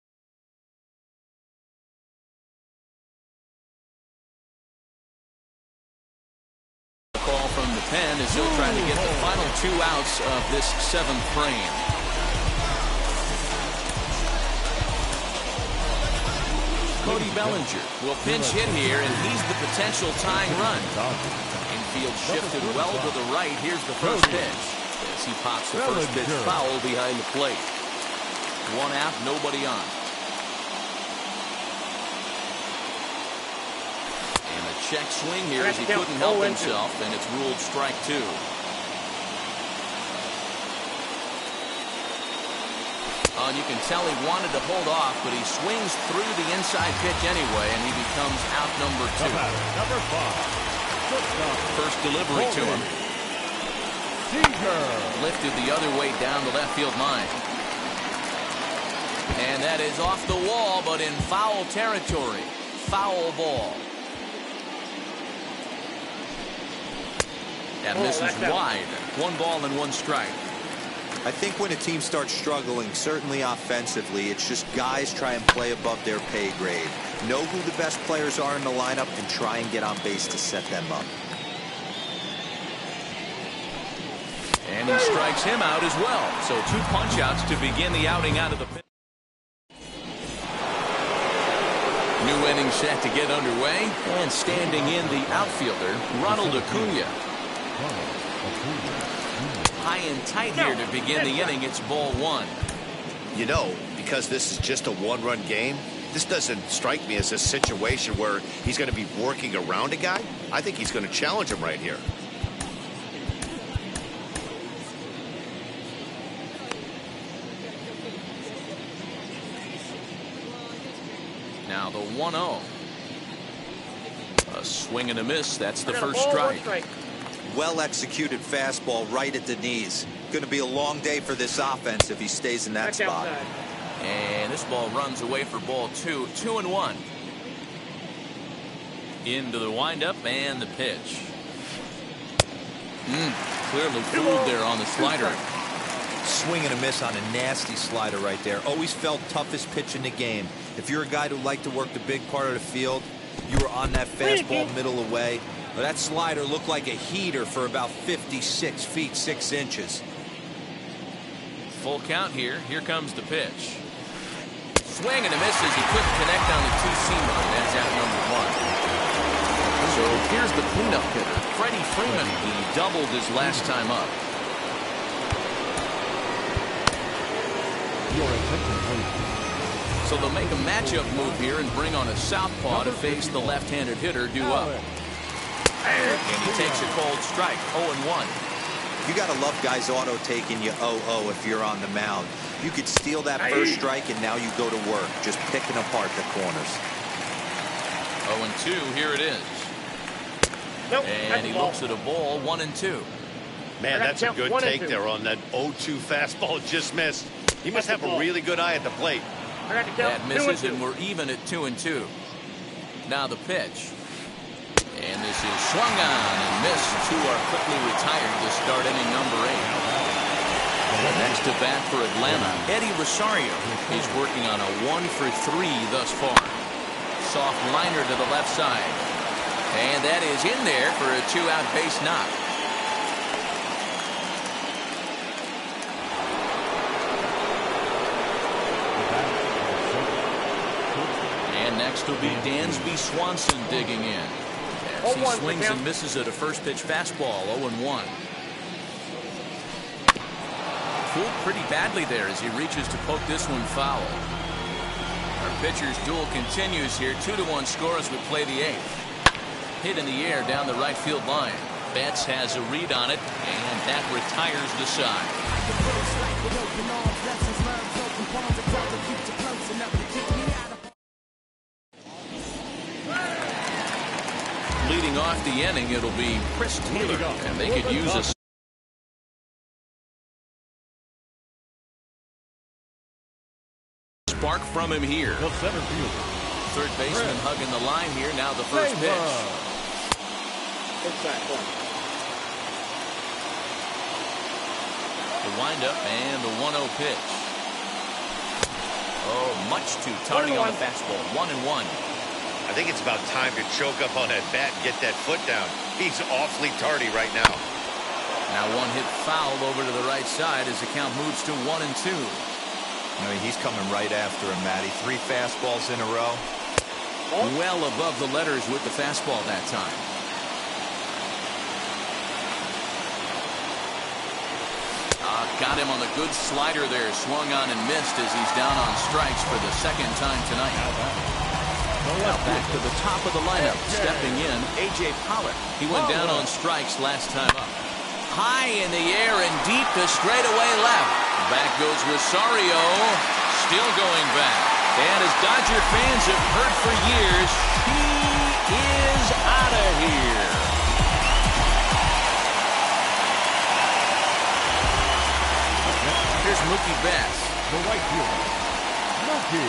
call from the pen as he'll try to get the final 2 outs of this 7th frame. Cody Bellinger will pinch hit here, and he's the potential tying run. Infield shifted well to the right. Here's the first pitch. As he pops the first pitch foul behind the plate. 1 out, nobody on. And a check swing here as he couldn't help himself, and it's ruled strike 2. And you can tell he wanted to hold off, but he swings through the inside pitch anyway, and he becomes out number 2. Number 5. First delivery to him. Lifted the other way down the left field line. And that is off the wall, but in foul territory. Foul ball. That misses wide. 1 ball and 1 strike. I think when a team starts struggling, certainly offensively, it's just guys try and play above their pay grade. Know who the best players are in the lineup and try and get on base to set them up. And he strikes him out as well. So 2 punch outs to begin the outing out of the pit. New inning set to get underway, and standing in the outfielder, Ronald Acuna. High and tight here to begin the inning. It's ball 1. You know, because this is just a 1-run game, this doesn't strike me as a situation where he's going to be working around a guy. I think he's going to challenge him right here. Now the 1-0. A swing and a miss. That's the first strike. Well executed fastball right at the knees. Going to be a long day for this offense if he stays in that spot. And this ball runs away for ball 2. 2-1. Into the windup and the pitch. Clearly fooled there on the slider. Swing and a miss on a nasty slider right there. Always felt toughest pitch in the game. If you're a guy who liked to work the big part of the field, you were on that fastball middle away. But that slider looked like a heater for about 56 feet 6 inches. Full count here. Here comes the pitch. Swing and a miss as he couldn't connect on the 2-seamer. That's out number 1. So here's the cleanup hitter, Freddie Freeman. He doubled his last time up. So they'll make a matchup move here and bring on a southpaw to face the left-handed hitter due up. And he takes a cold strike. 0-1. You got to love guys auto taking you 0-0 if you're on the mound. You could steal that first strike and now you go to work just picking apart the corners. 0-2. Here it is. And he looks at a ball. 1-2. Man, that's a good take there on that 0-2 fastball just missed. He must have a really good eye at the plate. That misses, and we're even at 2-2. Now the pitch. And this is swung on and missed. 2 are quickly retired to start inning number 8. Next to bat for Atlanta, Eddie Rosario. He's working on a 1 for 3 thus far. soft liner to the left side. And that is in there for a 2-out base knock. And next will be Dansby Swanson digging in. As he swings and misses at a first pitch fastball, 0-1. Fooled pretty badly there as he reaches to poke this one foul. Our pitcher's duel continues here. 2-1 score as we play the 8th. Hit in the air down the right field line. Betts has a read on it, and that retires the side. Leading off the inning, it'll be Chris Taylor, and they could use a spark from him here. Third baseman hugging the line here. Now the first pitch. The windup and the 1-0 pitch. Oh, much too tardy on the fastball. 1-1. I think it's about time to choke up on that bat and get that foot down. He's awfully tardy right now. Now one hit foul over to the right side as the count moves to 1-2. I mean, he's coming right after him, Matty. 3 fastballs in a row. Well above the letters with the fastball that time. Got him on the good slider there. Swung on and missed as he's down on strikes for the second time tonight. Now back to the top of the lineup. Stepping in, A.J. Pollock. He went down on strikes last time up. High in the air and deep to straightaway left. Back goes Rosario. Still going back. And as Dodger fans have heard for years, he is out of here. Here's Mookie Betts. The right fielder, Mookie.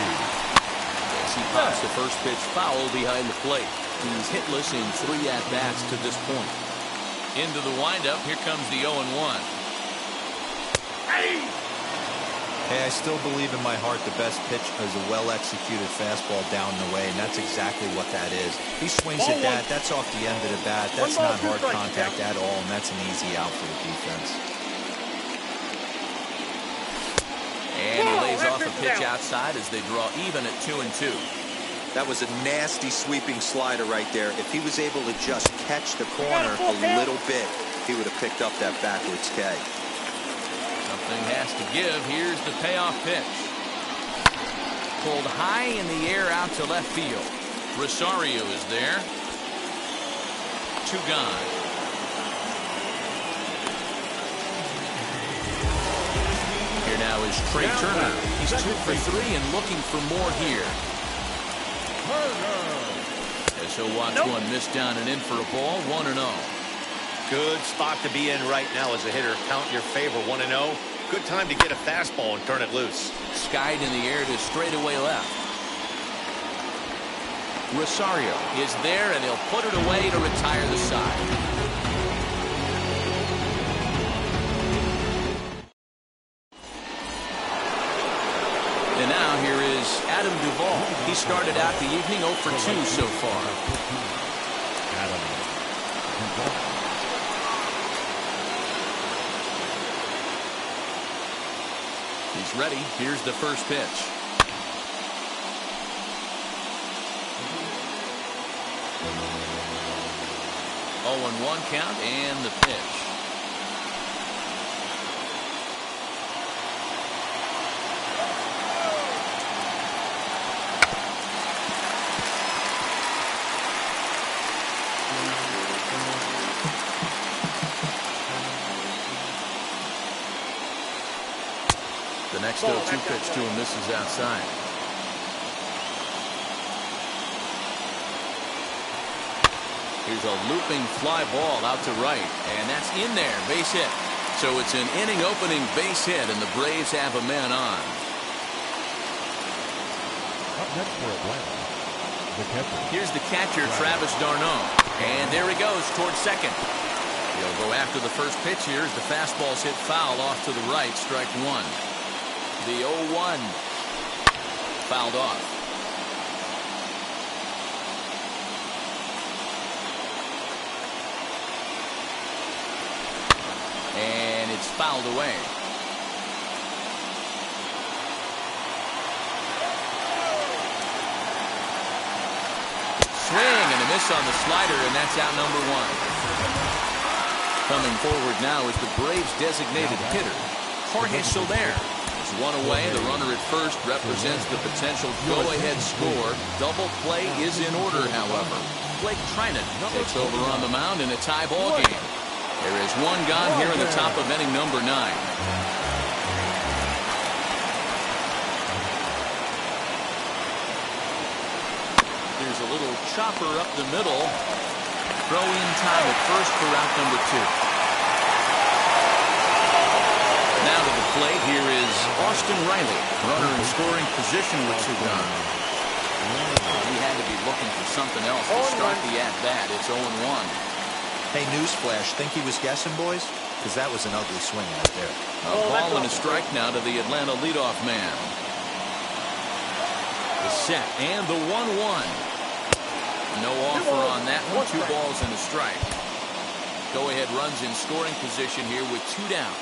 As he pops the first pitch foul behind the plate. He's hitless in 3 at-bats to this point. Into the windup. Here comes the 0-1. Hey, I still believe in my heart the best pitch is a well-executed fastball down the way, and that's exactly what that is. He swings at that. That's off the end of the bat. That's not hard contact at all, and that's an easy out for the defense. And he lays off a pitch outside as they draw even at 2-2. That was a nasty sweeping slider right there. If he was able to just catch the corner a little bit, he would have picked up that backwards K. Something has to give. Here's the payoff pitch. Pulled high in the air out to left field. Rosario is there. 2 gone. Here now is Trey Turner. He's 2 for 3 and looking for more here. As he'll watch one miss down and in for a ball. 1-0. Good spot to be in right now as a hitter. Count your favor. 1-0. Good time to get a fastball and turn it loose. Skied in the air to straightaway left. Rosario is there, and he'll put it away to retire the side. And now here is Adam Duvall. He started out the evening 0 for 2 so far. Adam Duvall. He's ready. Here's the first pitch. Oh, 1 count and the pitch. The next 0-2 pitch to him misses outside. Here's a looping fly ball out to right, and that's in there, base hit. So it's an inning opening base hit, and the Braves have a man on. Up next for Atlanta, the catcher. Here's the catcher, Travis d'Arnaud, and there he goes towards second. He'll go after the first pitch here as the fastball's hit foul off to the right, strike 1. The 0-1 fouled off. It's fouled away. Swing and a miss on the slider, and that's out number one. Coming forward now is the Braves' designated hitter, Jorge Soler. Is one away. The runner at first represents the potential go-ahead score. Double play is in order, however. Blake Trinan takes over on the mound in a tie ball game. There is one gone here in the top of inning number 9. There's a little chopper up the middle. Throw-in time at first for out number 2. Now to the plate, here is Austin Riley. Runner in scoring position with 2 gone. He had to be looking for something else to start the at-bat. It's 0-1. Hey, newsflash, think he was guessing, boys? Because that was an ugly swing right there. A ball and a strike now to the Atlanta leadoff man. The set and the 1-1. No offer on that one. 2 balls and a strike. Go-ahead runs in scoring position here with 2 down.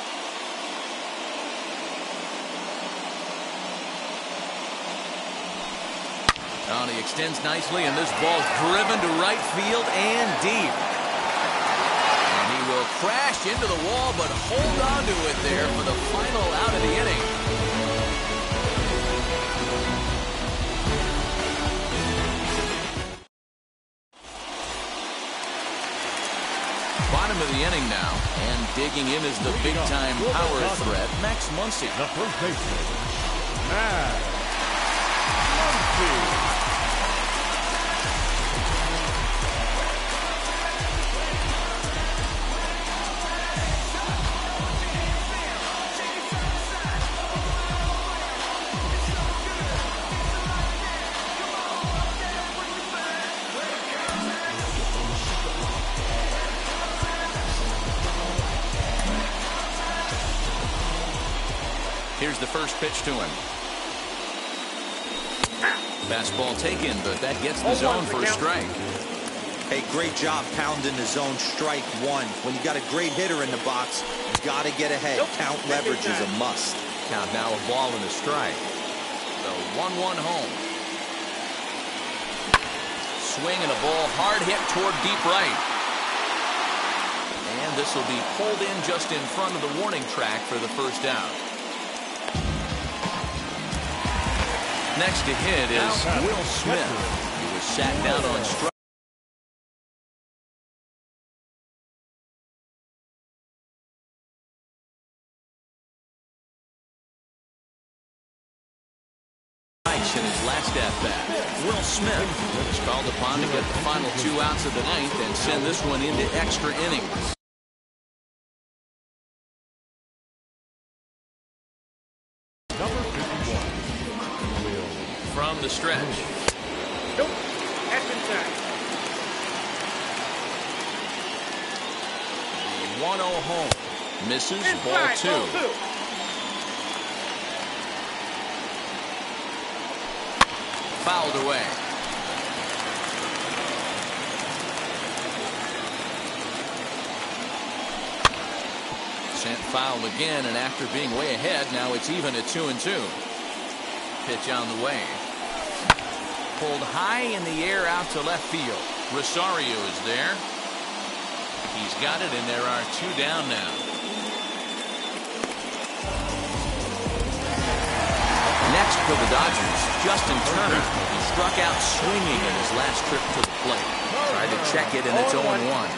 He extends nicely, and this ball's driven to right field and deep. And he will crash into the wall, but hold on to it there for the final out of the inning. Bottom of the inning now, and digging in is the big-time power threat, Max Muncy. The first baseman, Max Muncy. Here's the first pitch to him. Fastball taken, but that gets the zone for a strike. Hey, great job pounding the zone, strike 1. When you got a great hitter in the box, you got to get ahead. Count leverage is a must. Count now a ball and a strike. The 1-1 home. Swing and a ball hard hit toward deep right. And this will be pulled in just in front of the warning track for the first out. Next to hit is Will Smith, who was sat down on strike. In his last at-bat, Will Smith is called upon to get the final 2 outs of the 9th and send this one into extra innings. Number 51. From the stretch. Nope. That's inside. The 1-0 home. Misses. Ball 2. Fouled away. Sent foul again, and after being way ahead, now it's even at 2-2. Pitch on the way. Pulled high in the air out to left field. Rosario is there. He's got it, and there are 2 down now. Next for the Dodgers, Justin Turner. He struck out swinging in his last trip to the plate. Tried to check it, and it's 0-1.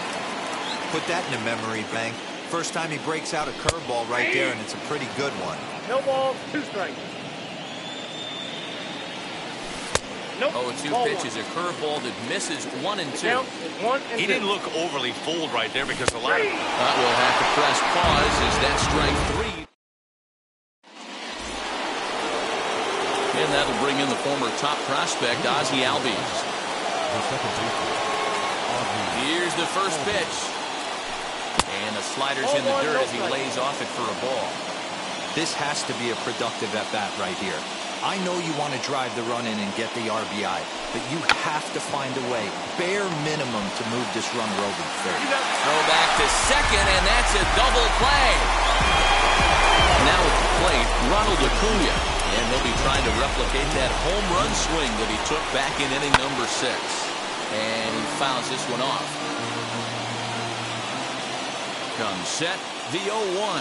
Put that in a memory bank. First time he breaks out a curveball right there, and it's a pretty good one. No ball, 2 strikes. Nope. 0-2 pitch is a curveball that misses 1 and 2. Count is 1 and 2. He didn't look overly fooled right there because a lot of... We'll have to press pause as that strike 3. And that'll bring in the former top prospect, Ozzie Albies. Here's the first pitch. And the slider's in the dirt as he lays off it for a ball. This has to be a productive at-bat right here. I know you want to drive the run in and get the RBI, but you have to find a way, bare minimum, to move this runner over to third. Throw back to second, and that's a double play. Now at the plate, Ronald Acuna, and he'll be trying to replicate that home run swing that he took back in inning number 6. And he fouls this one off. Comes set, the 0-1.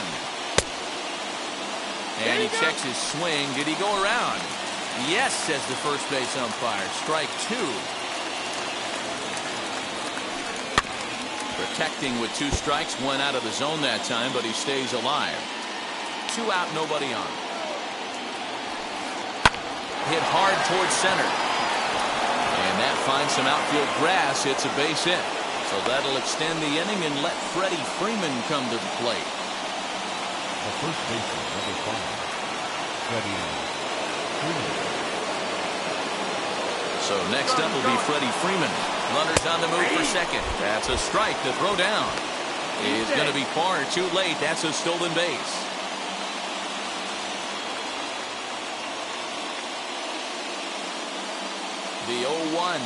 And he checks his swing. Did he go around? Yes, says the first base umpire. Strike 2. Protecting with 2 strikes. Went out of the zone that time, but he stays alive. 2 out, nobody on. Hit hard towards center. And that finds some outfield grass. It's a base hit. So that'll extend the inning and let Freddie Freeman come to the plate. The first baseman, number 5, Freddie Freeman. So next up will be Freddie Freeman. Runners on the move for second. That's a strike to throw down. He's going to be far too late. That's a stolen base. The 0-1.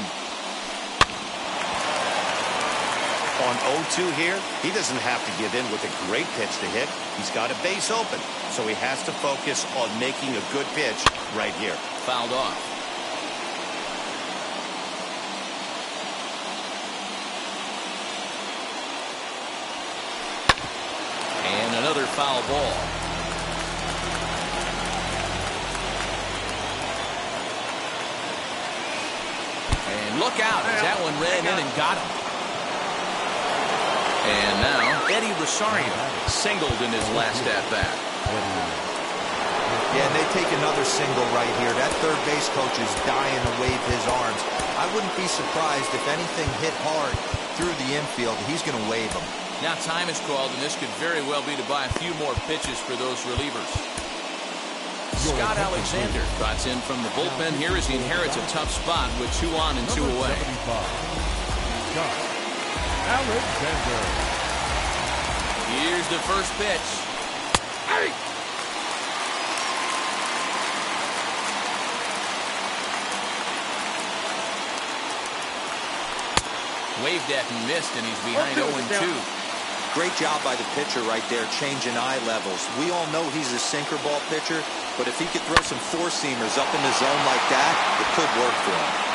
On 0-2 here, he doesn't have to give in with a great pitch to hit. He's got a base open, so he has to focus on making a good pitch right here. Fouled off. And another foul ball. And look out as that one ran in and got him. And now Eddie Rosario singled in his last at-bat. Yeah, and they take another single right here. That third base coach is dying to wave his arms. I wouldn't be surprised if anything hit hard through the infield. He's going to wave them. Now time is called, and this could very well be to buy a few more pitches for those relievers. Scott Alexander trots in from the bullpen here as he inherits a tough spot with 2 on and 2 away. Scott Alexander. Here's the first pitch. Hey! Waved at and missed, and he's behind 0-2. Great job by the pitcher right there, changing eye levels. We all know he's a sinker ball pitcher, but if he could throw some four-seamers up in the zone like that, it could work for him.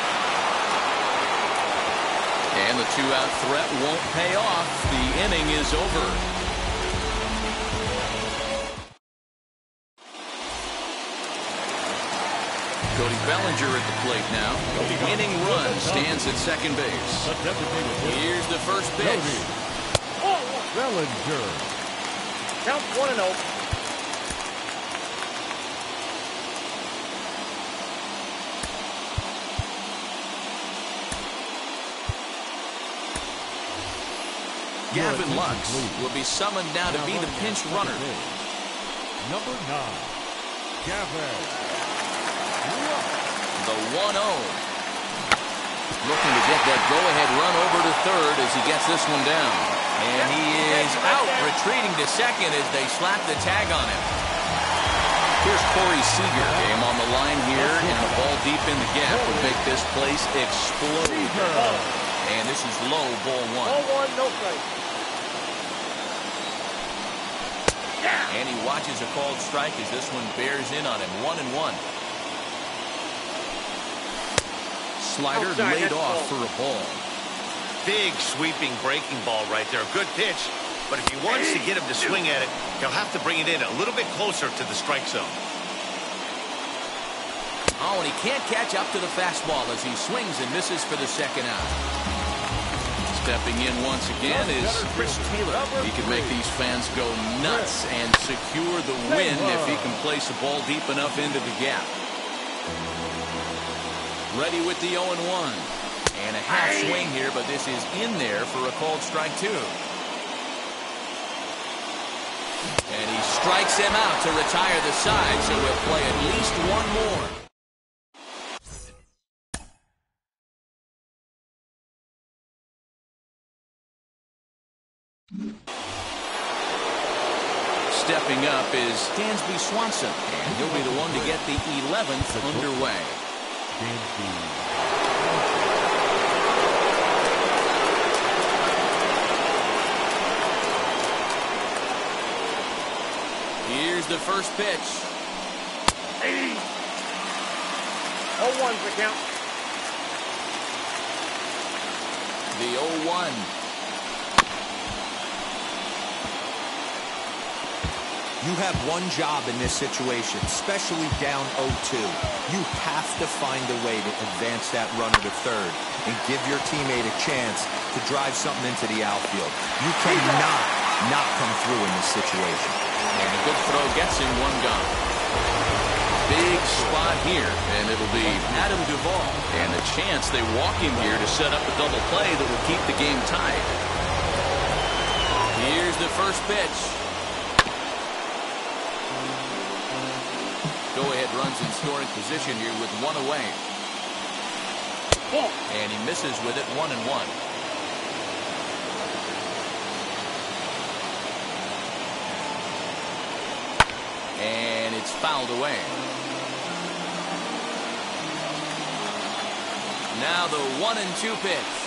And the 2-out threat won't pay off. The inning is over. Cody Bellinger at the plate now. Winning run stands at second base. Here's the first pitch. Bellinger. Count 1-0. Gavin Lux will be summoned now to be the pinch runner. Number 9, Gavin. The 1-0. Looking to get that go-ahead run over to third as he gets this one down. And he is out, retreating to second as they slap the tag on him. Here's Corey Seager. Game on the line here, and a ball deep in the gap would make this place explode. And this is low, ball 1. Ball 1, no strike. And he watches a called strike as this one bears in on him. 1-1. Slider laid off for a ball. Big sweeping breaking ball right there. Good pitch. But if he wants to get him to swing at it, he'll have to bring it in a little bit closer to the strike zone. Oh, and he can't catch up to the fastball as he swings and misses for the second out. Stepping in once again is Chris Taylor. He can make these fans go nuts and secure the win if he can place a ball deep enough into the gap. Ready with the 0-1. And a half swing here, but this is in there for a called strike 2. And he strikes him out to retire the side, so he'll play at least one more. Shaping up is Dansby Swanson, and he'll be the one to get the 11th underway. Here's the first pitch. 0-1's the count. The 0-1. You have one job in this situation, especially down 0-2. You have to find a way to advance that runner to third and give your teammate a chance to drive something into the outfield. You cannot not come through in this situation. And a good throw gets him one gone. Big spot here, and it'll be Adam Duvall. And a chance they walk him here to set up a double play that will keep the game tied. Here's the first pitch. Go-ahead runs in scoring position here with one away. And he misses with it, 1-1. And it's fouled away. Now the 1-2 pitch.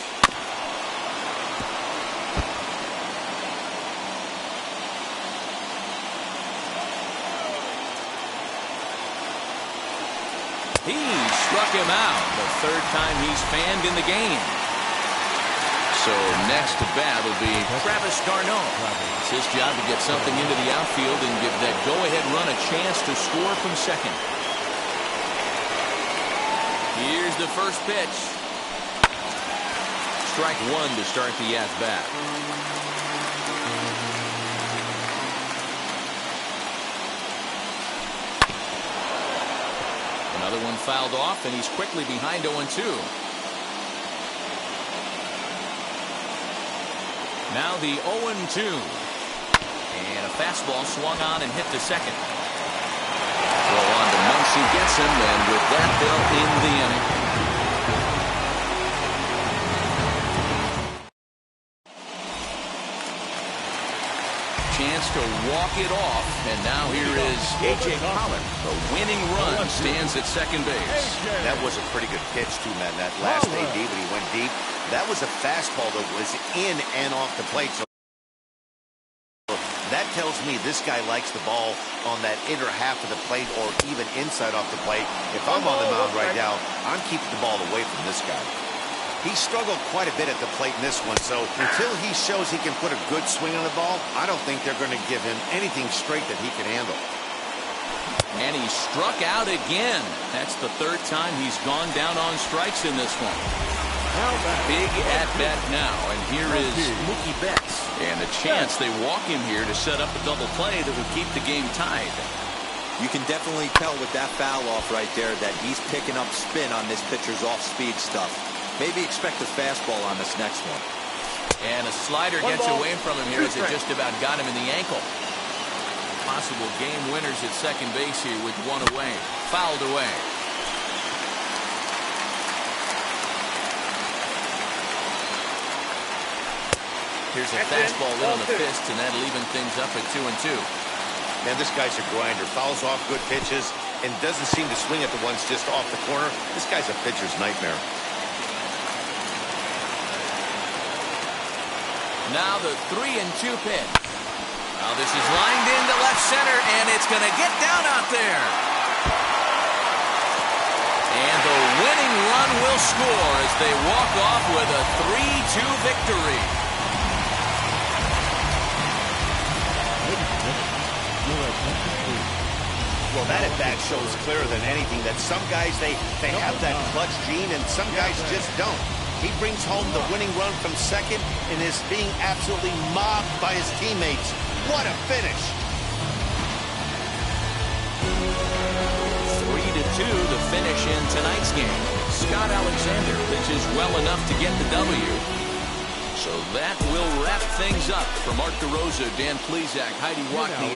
He struck him out. The third time he's fanned in the game. So next to bat will be Travis d'Arnaud. It's his job to get something into the outfield and give that go-ahead run a chance to score from second. Here's the first pitch. Strike one to start the at-bat. Another one fouled off, and he's quickly behind 0-2. Now the 0-2. And a fastball swung on and hit to second. Throw on to Muncy gets him, and with that, they'll end the inning. Chance to walk it off, and now here is A.J. Pollock. The winning run stands at second base. That was a pretty good pitch, too, man. That last AD when he went deep, that was a fastball that was in and off the plate. So that tells me this guy likes the ball on that inner half of the plate or even inside off the plate. If I'm on the mound right now, I'm keeping the ball away from this guy. He struggled quite a bit at the plate in this one, so until he shows he can put a good swing on the ball, I don't think they're going to give him anything straight that he can handle. And he struck out again. That's the third time he's gone down on strikes in this one. Big at-bat now, and here is Mookie Betts. And a chance they walk him here to set up a double play that will keep the game tied. You can definitely tell with that foul off right there that he's picking up spin on this pitcher's off-speed stuff. Maybe expect a fastball on this next one. And a slider gets away from him here as it just about got him in the ankle. Possible game winners at second base here with one away. Fouled away. Here's a fastball in on the fist, and that'll even things up at 2-2. Man, this guy's a grinder. Fouls off good pitches and doesn't seem to swing at the ones just off the corner. This guy's a pitcher's nightmare. Now the 3-2 pitch. Now this is lined into left center, and it's going to get down out there. And the winning run will score as they walk off with a 3-2 victory. Well, that at-bat shows clearer than anything that some guys, they have that clutch gene, and some guys just don't. He brings home the winning run from second and is being absolutely mobbed by his teammates. What a finish. 3-2 the finish in tonight's game. Scott Alexander pitches well enough to get the W. So that will wrap things up. For Mark DeRosa, Dan Plesac, Heidi Watney.